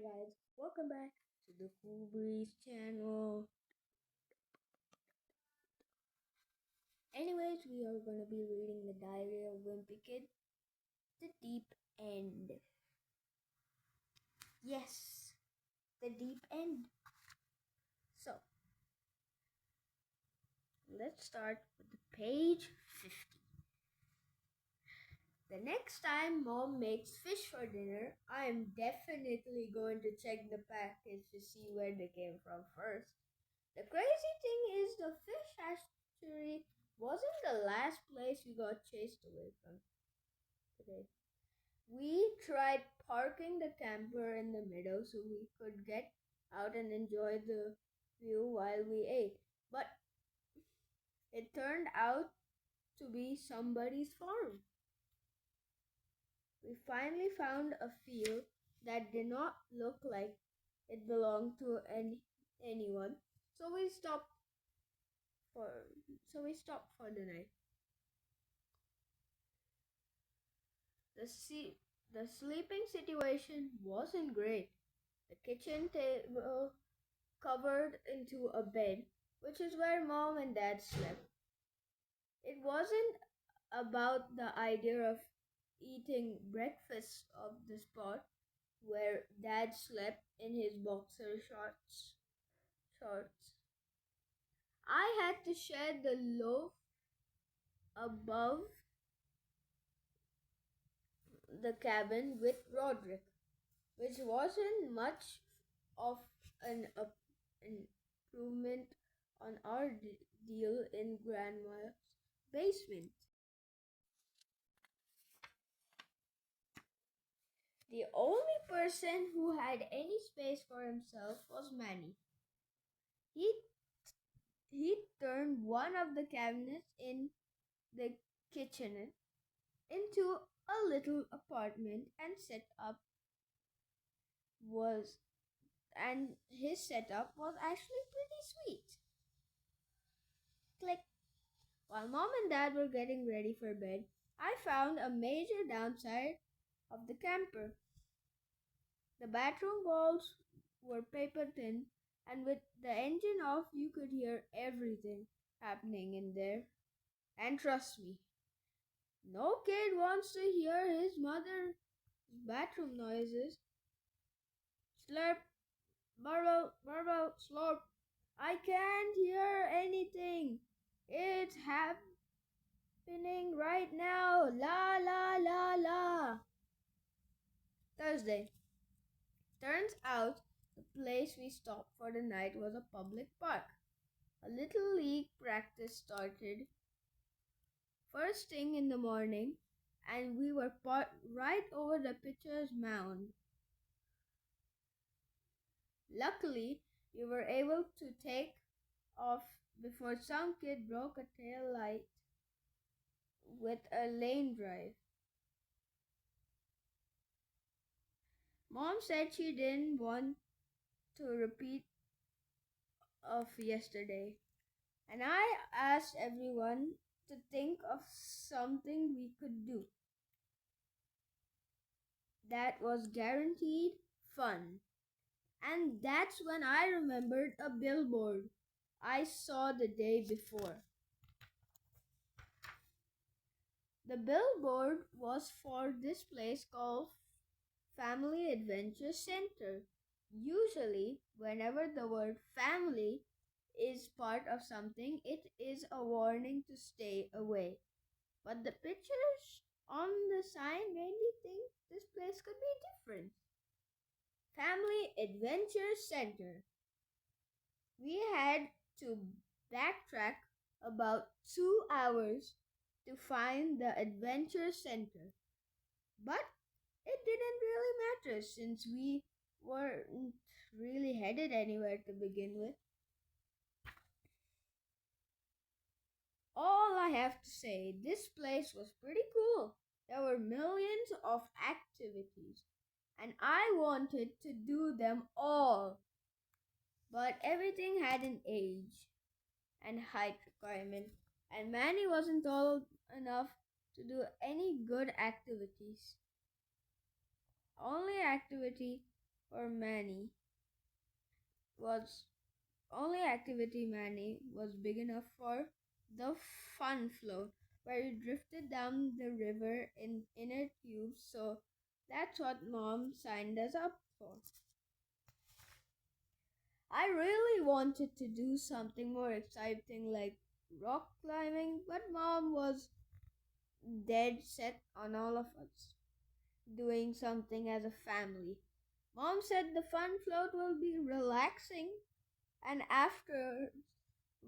guys, welcome back to the Cool Breeze channel. Anyways, we are gonna be reading the Diary of Wimpy Kid, the deep end. Yes, the deep end. So, let's start with the page 50. The next time Mom makes fish for dinner, I am definitely going to check the package to see where they came from first. The crazy thing is the fish hatchery wasn't the last place we got chased away from today. We tried parking the camper in the meadow so we could get out and enjoy the view while we ate, but it turned out to be somebody's farm. We finally found a field that did not look like it belonged to anyone, so we stopped for the night. The sleeping situation wasn't great. The kitchen table covered into a bed, which is where Mom and Dad slept. It wasn't about the idea of eating breakfast of the spot where Dad slept in his boxer shorts. I had to share the loaf above the cabin with Roderick, which wasn't much of an improvement on our deal in Grandma's basement. The only person who had any space for himself was Manny. He turned one of the cabinets in the kitchenette into a little apartment was and his setup was actually pretty sweet. Click. While Mom and Dad were getting ready for bed, I found a major downside of the camper. The bathroom walls were paper thin, and with the engine off, you could hear everything happening in there. And trust me, no kid wants to hear his mother's bathroom noises. Slurp, burble, slurp. I can't hear anything. It's happening right now. La la la la. Thursday. Turns out the place we stopped for the night was a public park. A little league practice started first thing in the morning, and we were parked right over the pitcher's mound. Luckily, we were able to take off before some kid broke a tail light with a lane drive. Mom said she didn't want to repeat of yesterday, and I asked everyone to think of something we could do that was guaranteed fun. And that's when I remembered a billboard I saw the day before. The billboard was for this place called Family Adventure Center. Usually, whenever the word family is part of something, it is a warning to stay away. But the pictures on the sign made me think this place could be different. Family Adventure Center. We had to backtrack about 2 hours to find the Adventure Center. But it didn't really matter since we weren't really headed anywhere to begin with. All I have to say, this place was pretty cool. There were millions of activities, and I wanted to do them all. But everything had an age and height requirement, and Manny wasn't tall enough to do any good activities. Only activity for Manny was only activity Manny was big enough for the fun float, where you drifted down the river in inner tubes. So that's what Mom signed us up for. I really wanted to do something more exciting like rock climbing, but Mom was dead set on all of us doing something as a family. Mom said the fun float will be relaxing, and after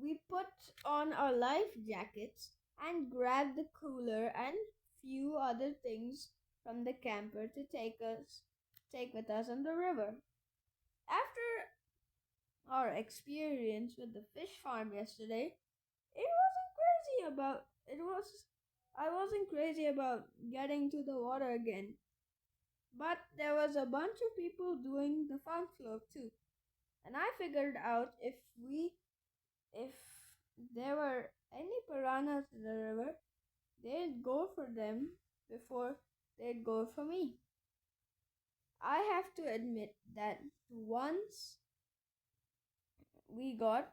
we put on our life jackets and grabbed the cooler and few other things from the camper to take with us on the river. After our experience with the fish farm yesterday, it was I wasn't crazy about getting to the water again. But there was a bunch of people doing the fun float too. And I figured out if there were any piranhas in the river, they'd go for them before they'd go for me. I have to admit that once we got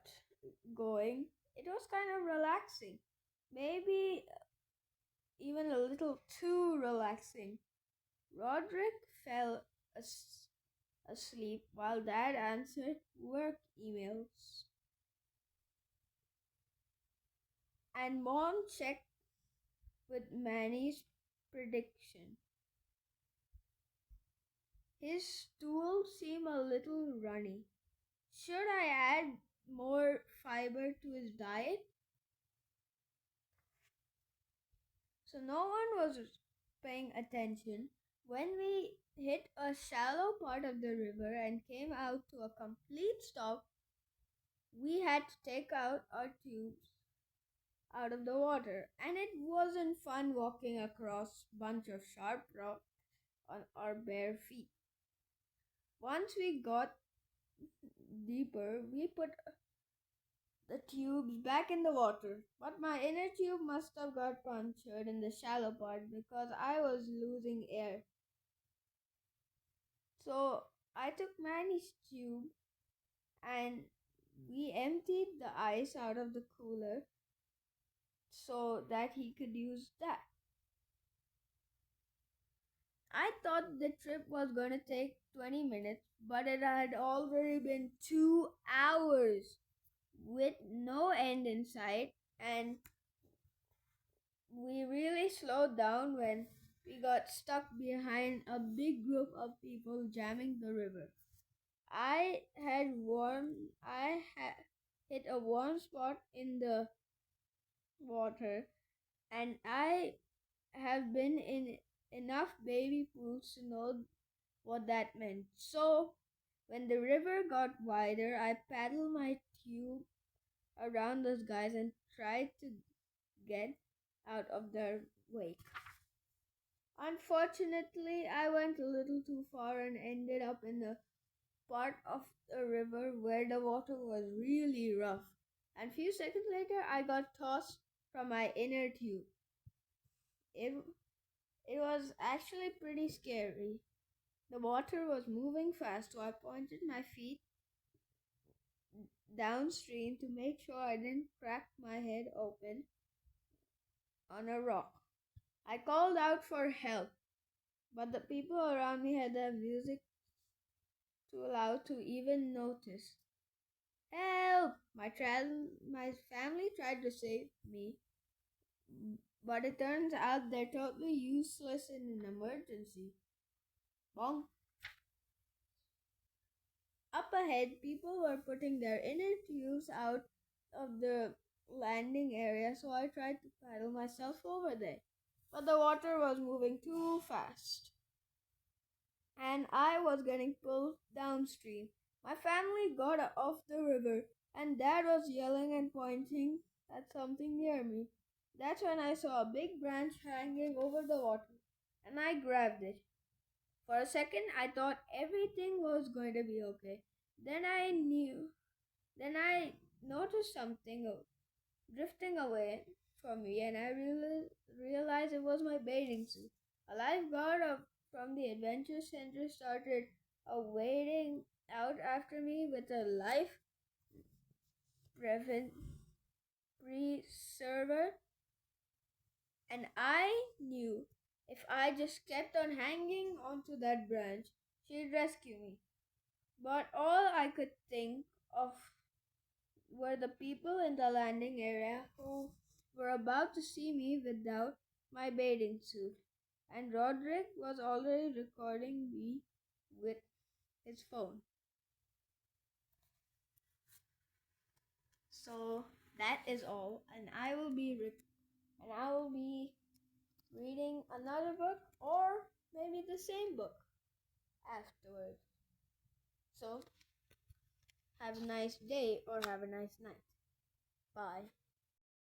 going, it was kind of relaxing. Maybe even a little too relaxing. Roderick fell asleep while Dad answered work emails. And Mom checked with Manny's prediction. His stool seemed a little runny. Should I add more fiber to his diet? So no one was paying attention. When we hit a shallow part of the river and came out to a complete stop, we had to take out our tubes out of the water, and it wasn't fun walking across a bunch of sharp rock on our bare feet. Once we got deeper, we put the tubes back in the water, but my inner tube must have got punctured in the shallow part because I was losing air. So I took Manny's tube and we emptied the ice out of the cooler so that he could use that. I thought the trip was going to take 20 minutes, but it had already been 2 hours with no end in sight, and we really slowed down when we got stuck behind a big group of people jamming the river. I had hit a warm spot in the water, and I have been in enough baby pools to know what that meant. So, when the river got wider, I paddled my tube around those guys and tried to get out of their wake. Unfortunately, I went a little too far and ended up in the part of the river where the water was really rough. And few seconds later, I got tossed from my inner tube. It was actually pretty scary. The water was moving fast, so I pointed my feet downstream to make sure I didn't crack my head open on a rock. I called out for help, but the people around me had their music too loud to even notice. Help! My family tried to save me, but it turns out they're totally useless in an emergency. Bonk. Up ahead, people were putting their inner tubes out of the landing area, so I tried to paddle myself over there. But the water was moving too fast, and I was getting pulled downstream. My family got off the river, and Dad was yelling and pointing at something near me. That's when I saw a big branch hanging over the water, and I grabbed it. For a second, I thought everything was going to be okay. Then I noticed something drifting away from me, and I realized it was my bathing suit. A lifeguard from the adventure center started a with a life preserver, and I knew if I just kept on hanging onto that branch, she'd rescue me. But all I could think of were the people in the landing area who were about to see me without my bathing suit, and Roderick was already recording me with his phone. So that is all, and I will be reading another book or maybe the same book afterwards. So have a nice day or have a nice night. Bye.